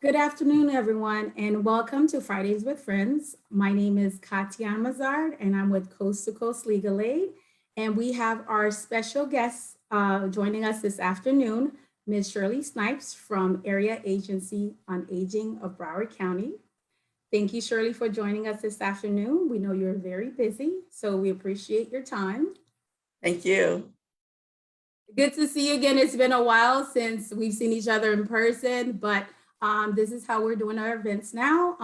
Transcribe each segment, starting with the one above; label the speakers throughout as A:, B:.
A: Good afternoon, everyone, and welcome to Fridays with Friends. My name is Katiana Mazard, and I'm with Coast to Coast Legal Aid. And we have our special guest joining us this afternoon, Ms. Shirley Snipes from Area Agency on Aging of Broward County. Thank you, Shirley, for joining us this afternoon. We know you're very busy, so we appreciate your time.
B: Thank you.
A: Good to see you again. It's been a while since we've seen each other in person, but this is how we're doing our events now.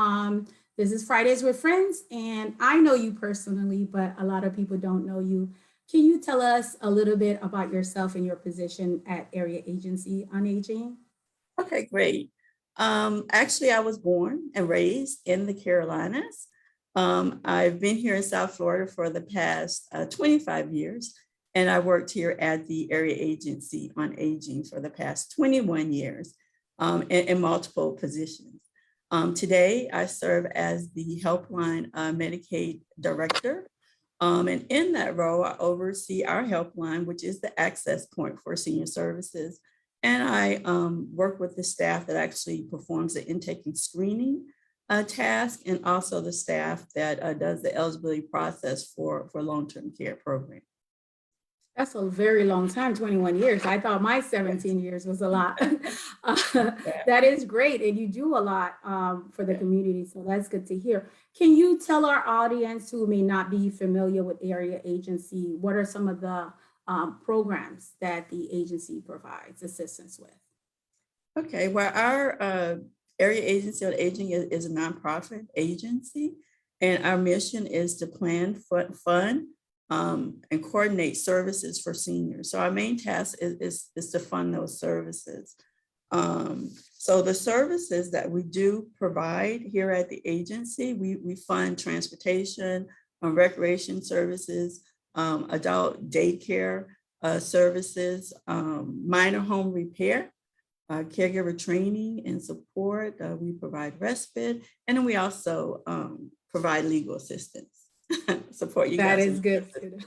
A: This is Fridays with Friends, and I know you personally, but a lot of people don't know you. Can you tell us a little bit about yourself and your position at Area Agency on Aging?
B: Okay, great. Actually, I was born and raised in the Carolinas. I've been here in South Florida for the past 25 years, and I worked here at the Area Agency on Aging for the past 21 years in multiple positions. Today, I serve as the Helpline Medicaid Director. And in that role, I oversee our helpline, which is the access point for senior services. And I work with the staff that actually performs the intake and screening task, and also the staff that does the eligibility process for long-term care program.
A: That's a very long time, 21 years. I thought my 17 years was a lot. That is great. And you do a lot for the community. So that's good to hear. Can you tell our audience who may not be familiar with Area Agency, what are some of the programs that the agency provides assistance with?
B: Okay, well, our Area Agency on Aging is a nonprofit agency, and our mission is to plan, fund, and coordinate services for seniors. So our main task is to fund those services. So the services that we do provide here at the agency, we fund transportation, recreation services, adult daycare services, minor home repair, caregiver training and support. We provide respite, and then we also provide legal assistance. Support you
A: That
B: guys.
A: is good to know.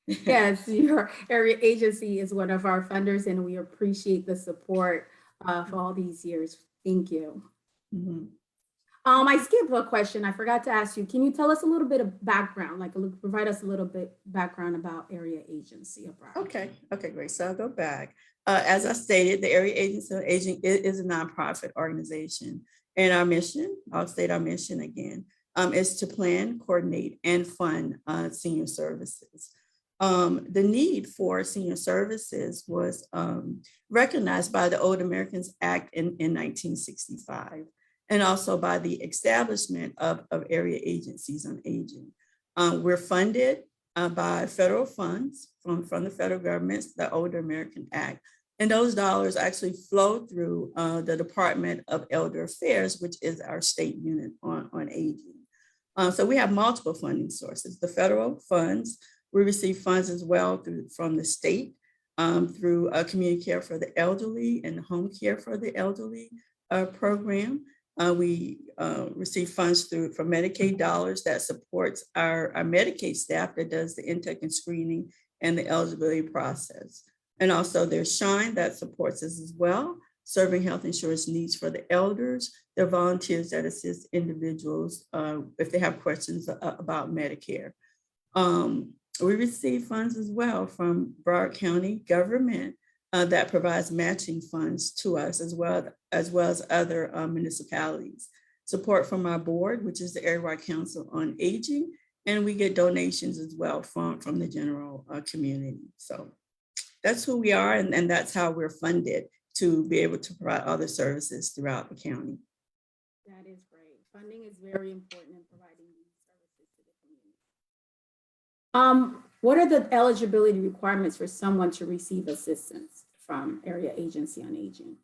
A: Yes, your area agency is one of our funders, and we appreciate the support for all these years. Thank you.
B: Mhm.
A: I skipped a question. I forgot to ask you. Can you tell us a little bit of background, provide us a little bit background about Area Agency of Broward?
B: Okay, great. So I'll go back. As I stated, the Area Agency on Aging is a nonprofit organization, and our mission, I'll state our mission again, is to plan, coordinate, and fund senior services. The need for senior services was recognized by the Old Americans Act in 1965, and also by the establishment of area agencies on aging. We're funded by federal funds from the federal government, the Older American Act. And those dollars actually flow through the Department of Elder Affairs, which is our state unit on aging. So we have multiple funding sources. The federal funds, we receive funds as well from the state through community care for the elderly and home care for the elderly program. We receive funds from Medicaid dollars that supports our Medicaid staff that does the intake and screening and the eligibility process. And also there's Shine that supports us as well, serving health insurance needs for the elders. They're volunteers that assist individuals if they have questions about Medicare. We receive funds as well from Broward County government that provides matching funds to us as well as other municipalities. Support from our board, which is the Area-wide Council on Aging, and we get donations as well from the general community. So that's who we are, and that's how we're funded to be able to provide other services throughout the county.
A: That is great. Funding is very important in providing these services to the community. What are the eligibility requirements for someone to receive assistance from Area Agency on Aging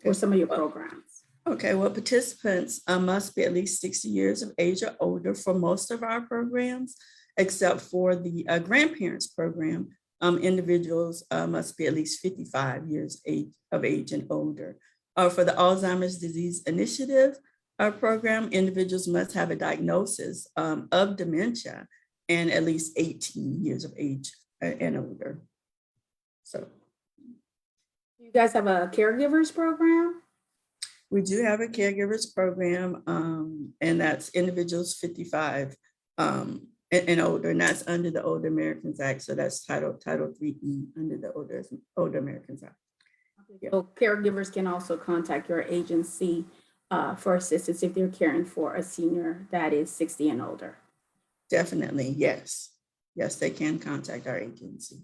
A: or some of your programs?
B: Okay, well, participants must be at least 60 years of age or older for most of our programs, except for the grandparents program. Individuals must be at least 55 years of age and older. For the Alzheimer's Disease Initiative program, individuals must have a diagnosis of dementia and at least 18 years of age and older. So.
A: You guys have a caregivers program?
B: We do have a caregivers program, and that's individuals 55 and older, and that's under the Older Americans Act. So that's Title 3E under the Older Americans Act. Yeah.
A: So caregivers can also contact your agency for assistance if they're caring for a senior that is 60 and older.
B: Definitely, yes. Yes, they can contact our agency.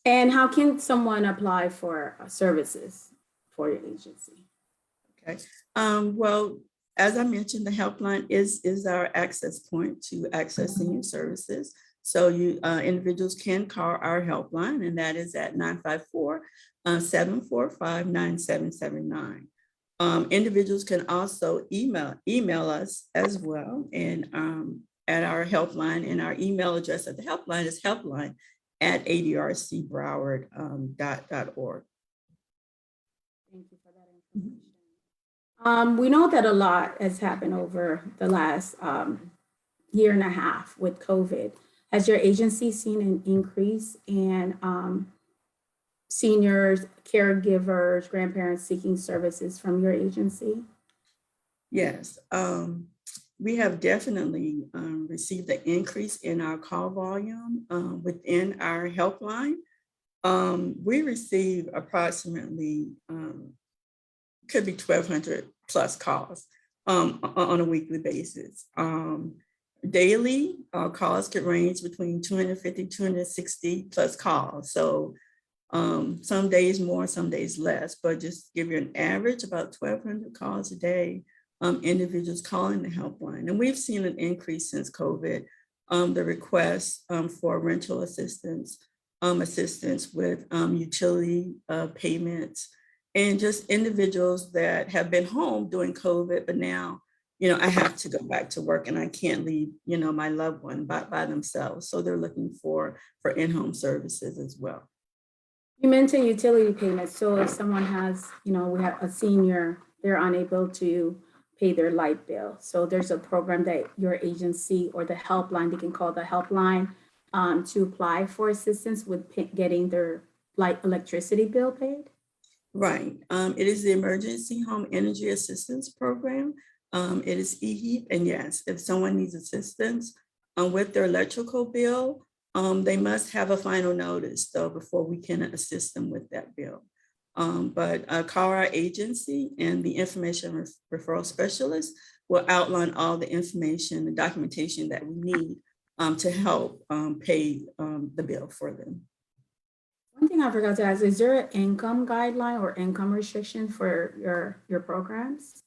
A: And how can someone apply for services for your agency?
B: Okay. Well, as I mentioned, the helpline is our access point to access senior services. So individuals can call our helpline, and that is at 954-745-9779. Individuals can also email us as well, and at our helpline, and our email address at the helpline is helpline@adrcbroward.org.
A: Thank you for that information. We know that a lot has happened over the last year and a half with COVID. Has your agency seen an increase in seniors, caregivers, grandparents seeking services from your agency?
B: Yes, we have definitely received an increase in our call volume within our helpline. We receive approximately, could be 1,200 plus calls on a weekly basis. Daily, calls could range between 250, 260 plus calls. So some days more, some days less, but just give you an average, about 1,200 calls a day, individuals calling the helpline. And we've seen an increase since COVID, the requests for rental assistance, assistance with utility payments, and just individuals that have been home during COVID, but now, I have to go back to work and I can't leave, my loved one by themselves. So they're looking for in-home services as well.
A: You mentioned utility payments. So if someone has, we have a senior, they're unable to pay their light bill. So there's a program that your agency or the helpline, they can call the helpline to apply for assistance with getting their electricity bill paid.
B: Right. It is the Emergency Home Energy Assistance Program. It is EHEAP. And yes, if someone needs assistance with their electrical bill, they must have a final notice though before we can assist them with that bill. But call our agency, and the information referral specialist will outline all the information, the documentation that we need to help pay the bill for them.
A: One thing I forgot to ask, is there an income guideline or income restriction for your programs?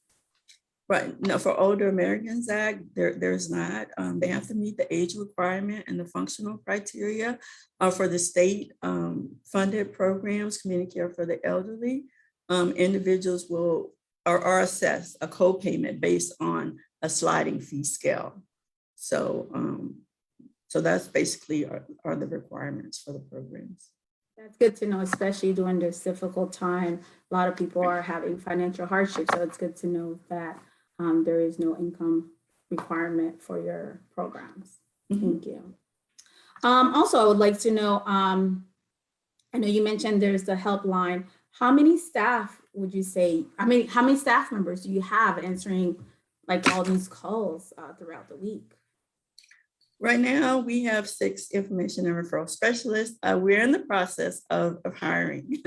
B: Right. No, for Older Americans Act, there's not. They have to meet the age requirement and the functional criteria for the state funded programs, community care for the elderly. Individuals are assessed a co-payment based on a sliding fee scale. So that's basically are the requirements for the programs.
A: That's good to know, especially during this difficult time. A lot of people are having financial hardship, so it's good to know that there is no income requirement for your programs. Thank you. Also, I would like to know, I know you mentioned there's the helpline. How many staff would you say, how many staff members do you have answering like all these calls throughout the week?
B: Right now, we have 6 information and referral specialists. We're in the process of hiring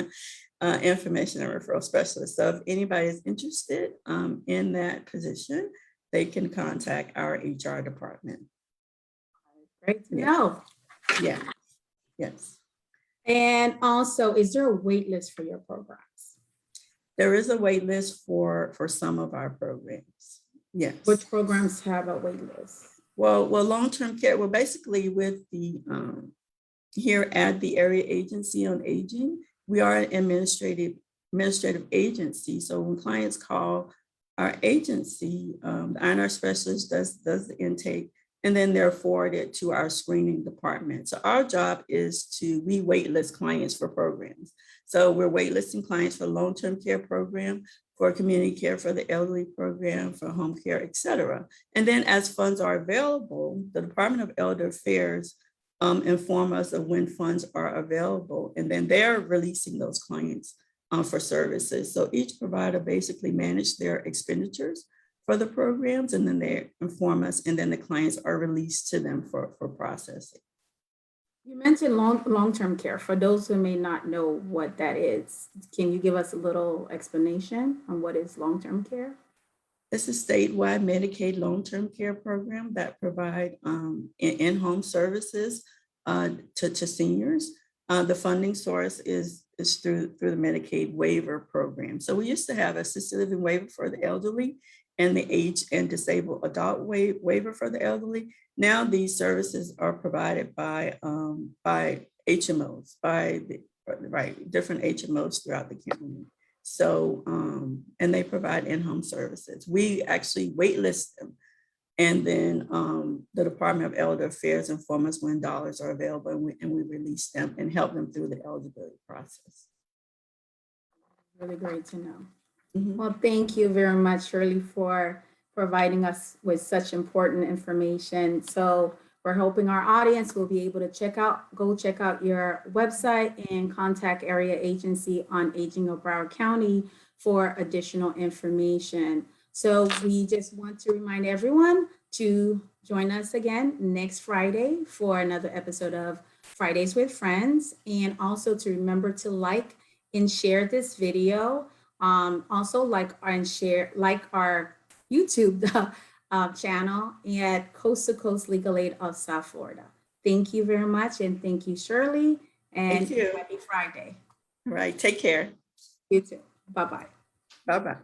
B: information and referral specialists. So if anybody is interested in that position, they can contact our HR department.
A: Great to know.
B: Yeah, yes.
A: And also, is there a wait list for your programs?
B: There is a wait list for some of our programs. Yes.
A: Which programs have a wait list?
B: Well, long-term care, well, basically with the, here at the Area Agency on Aging, we are an administrative agency. So when clients call our agency, the INR specialist does the intake, and then they're forwarded to our screening department. So our job is we waitlist clients for programs. So we're waitlisting clients for long-term care program, for community care for the elderly program, for home care, et cetera. And then as funds are available, the Department of Elder Affairs inform us of when funds are available. And then they're releasing those clients for services. So each provider basically manage their expenditures for the programs, and then they inform us, and then the clients are released to them for processing.
A: You mentioned long-term care. For those who may not know what that is, can you give us a little explanation on what is long-term care?
B: It's a statewide Medicaid long-term care program that provide in-home services to seniors. The funding source is through the Medicaid waiver program. So we used to have assisted living waiver for the elderly and the age and disabled adult waiver for the elderly. Now these services are provided by HMOs, different HMOs throughout the county. So, and they provide in-home services. We actually waitlist them. And then the Department of Elder Affairs inform us when dollars are available, and we release them and help them through the eligibility process.
A: Really great to know.
B: Mhm.
A: Well, thank you very much, Shirley, for providing us with such important information. So we're hoping our audience will be able to go check out your website and contact area agency on Aging of Broward County for additional information. So we just want to remind everyone to join us again next Friday for another episode of Fridays with Friends, and also to remember to like and share this video. Also like and share our YouTube channel at Coast to Coast Legal Aid of South Florida. Thank you very much, and thank you, Shirley, and
B: Thank you.
A: happy Friday.
B: All right, take care.
A: You too. Bye-bye.
B: Bye-bye.